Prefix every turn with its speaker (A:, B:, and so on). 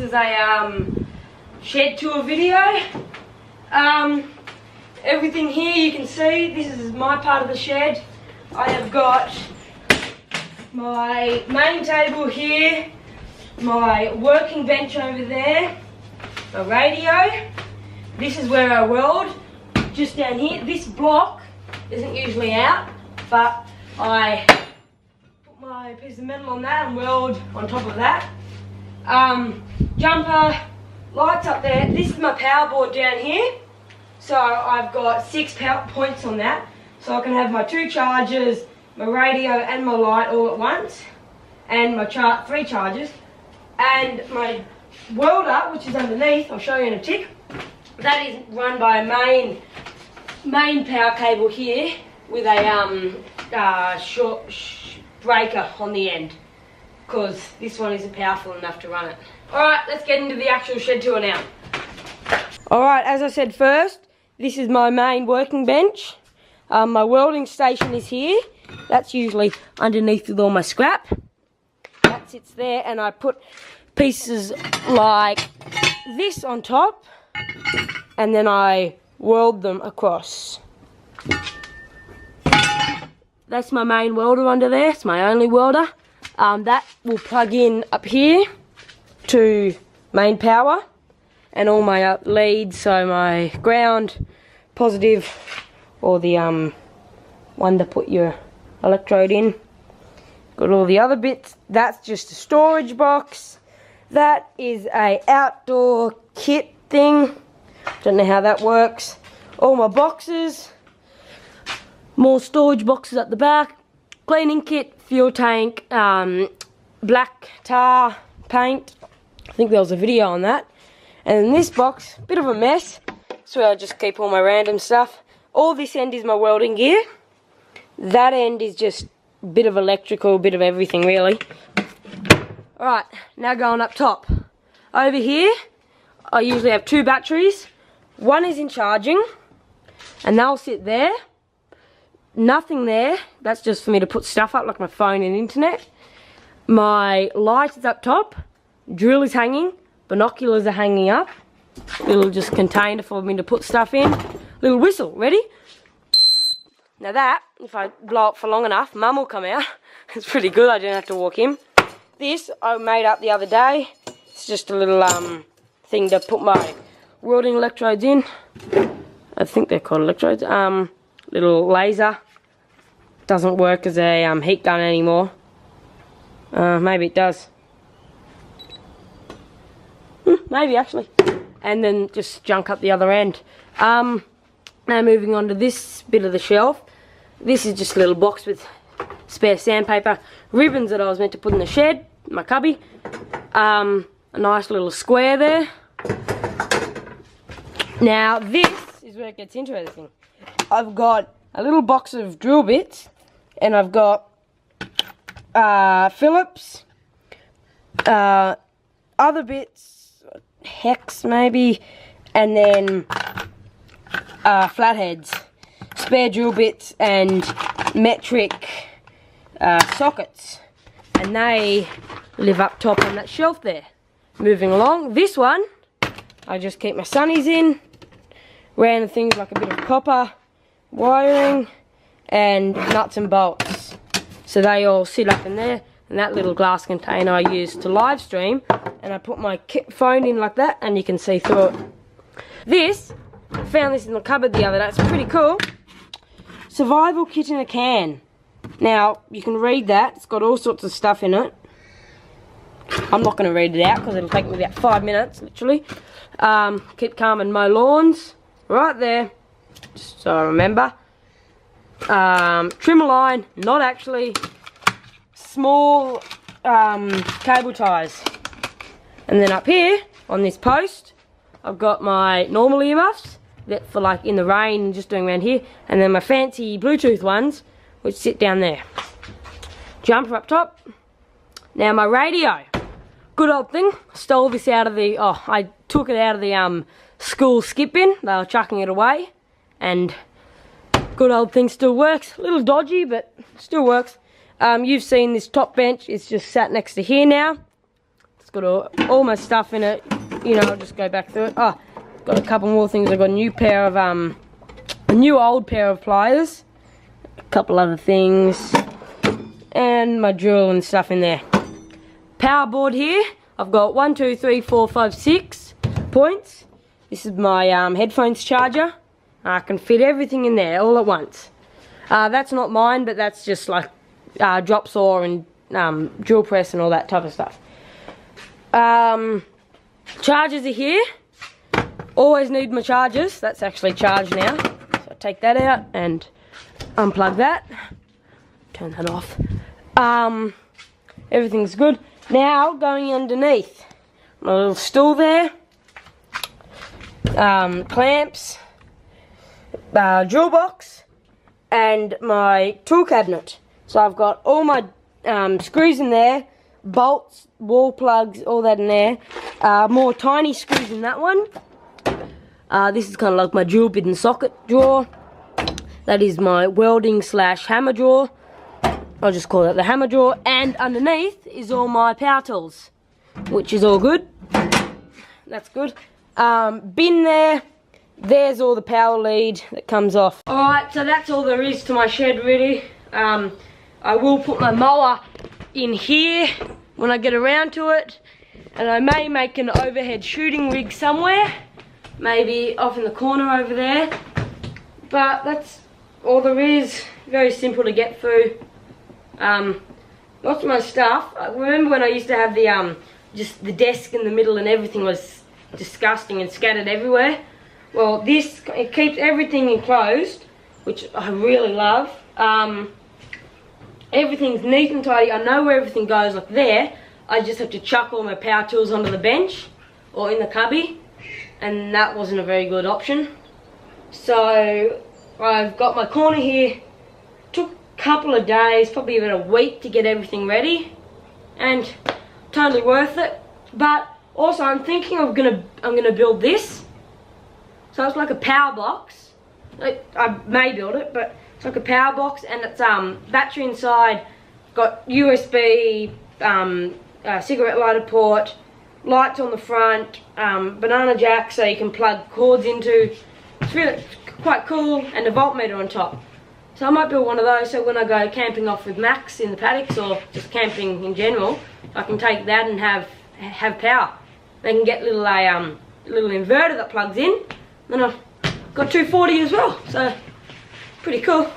A: is a shed tour video. Everything here you can see, this is my part of the shed. I have got my main table here, my working bench over there, my radio. This is where I weld, just down here. This block isn't usually out, but I put my piece of metal on that and weld on top of that. Jumper, lights up there. This is my power board down here. So I've got 6 power points on that. So I can have my 2 chargers, my radio and my light all at once. And my 3 chargers. And my welder, which is underneath, I'll show you in a tick. That is run by a main power cable here with a short breaker on the end. Because this one isn't powerful enough to run it. Alright, let's get into the actual shed tour now. Alright, as I said first, this is my main working bench. My welding station is here. That's usually underneath with all my scrap. That sits there, and I put pieces like this on top, and then I weld them across. That's my main welder under there. It's my only welder. That will plug in up here to main power, and all my leads, so my ground, positive, or the one to put your electrode in. Got all the other bits. That's just a storage box. That is a outdoor kit thing. Don't know how that works. All my boxes. More storage boxes at the back. Cleaning kit, fuel tank, black tar paint. I think there was a video on that. And in this box, bit of a mess. That's where I just keep all my random stuff. All this end is my welding gear. That end is just a bit of electrical, a bit of everything really. Alright, now going up top. Over here, I usually have 2 batteries. One is in charging, and they'll sit there. Nothing there. That's just for me to put stuff up, like my phone and internet. My light is up top. Drill is hanging. Binoculars are hanging up. Little just container for me to put stuff in. Little whistle. Ready? Now that, if I blow it for long enough, Mum will come out. It's pretty good. I don't have to walk in. This I made up the other day. It's just a little thing to put my welding electrodes in. I think they're called electrodes. Little laser. Doesn't work as a heat gun anymore. Maybe it does. Maybe actually. And then just junk up the other end. Now moving on to this bit of the shelf. This is just a little box with spare sandpaper, ribbons that I was meant to put in the shed, my cubby. A nice little square there. Now this is where it gets interesting. I've got a little box of drill bits, and I've got Phillips, other bits, hex maybe, and then flatheads, spare drill bits, and metric sockets, and they live up top on that shelf there. Moving along, this one I just keep my sunnies in, random things like a bit of copper, wiring, and nuts and bolts. So they all sit up in there, and that little glass container I use to live stream, and I put my phone in like that, and you can see through it. This, I found this in the cupboard the other day. It's pretty cool. Survival kit in a can. Now, you can read that. It's got all sorts of stuff in it. I'm not going to read it out because it'll take me about 5 minutes, literally. Keep calm and mow lawns. Right there. Just so I remember. Trimmer line. Not actually. Small cable ties. And then up here, on this post, I've got my normal earmuffs. That for like in the rain and just doing around here. And then my fancy Bluetooth ones, which sit down there. Jumper up top. Now my radio. Good old thing. Stole this out of the, I took it out of the school skip bin. They were chucking it away. And good old thing still works. A little dodgy, but still works. You've seen this top bench. It's just sat next to here now. It's got all my stuff in it. You know, I'll just go back through it. Oh, got a couple more things. I got a new pair of a new old pair of pliers, a couple other things, and my drill and stuff in there. Power board here. I've got 1, 2, 3, 4, 5, 6 points. This is my headphones charger. I can fit everything in there all at once. That's not mine, but that's just like drop saw and drill press and all that type of stuff. Chargers are here. Always need my chargers. That's actually charged now. So I take that out and unplug that. Turn that off. Everything's good. Now going underneath. My little stool there. Clamps. Drill box. And my tool cabinet. So I've got all my screws in there. Bolts, wall plugs, all that in there. More tiny screws in that one. This is kind of like my drill bit and socket drawer. That is my welding / hammer drawer. I'll just call it the hammer drawer. And underneath is all my power tools, which is all good. That's good. Bin there. There's all the power lead that comes off. Alright, so that's all there is to my shed really. I will put my mower in here when I get around to it. And I may make an overhead shooting rig somewhere. Maybe off in the corner over there. But that's all there is. Very simple to get through. Lots of my stuff. I remember when I used to have the just the desk in the middle and everything was disgusting and scattered everywhere. Well, this, it keeps everything enclosed, which I really love. Everything's neat and tidy. I know where everything goes, like there. I just have to chuck all my power tools onto the bench or in the cubby, and that wasn't a very good option. So I've got my corner here. Took a couple of days, probably about a week to get everything ready, and totally worth it. But also I'm thinking I'm gonna build this. So it's like a power box. I may build it, but it's like a power box, and it's battery inside. Got USB, cigarette lighter port, lights on the front, banana jack so you can plug cords into. It's really quite cool, and a voltmeter on top. So I might build one of those so when I go camping off with Max in the paddocks or just camping in general, I can take that and have power. They can get little inverter that plugs in. Then I've got 240 as well, so pretty cool.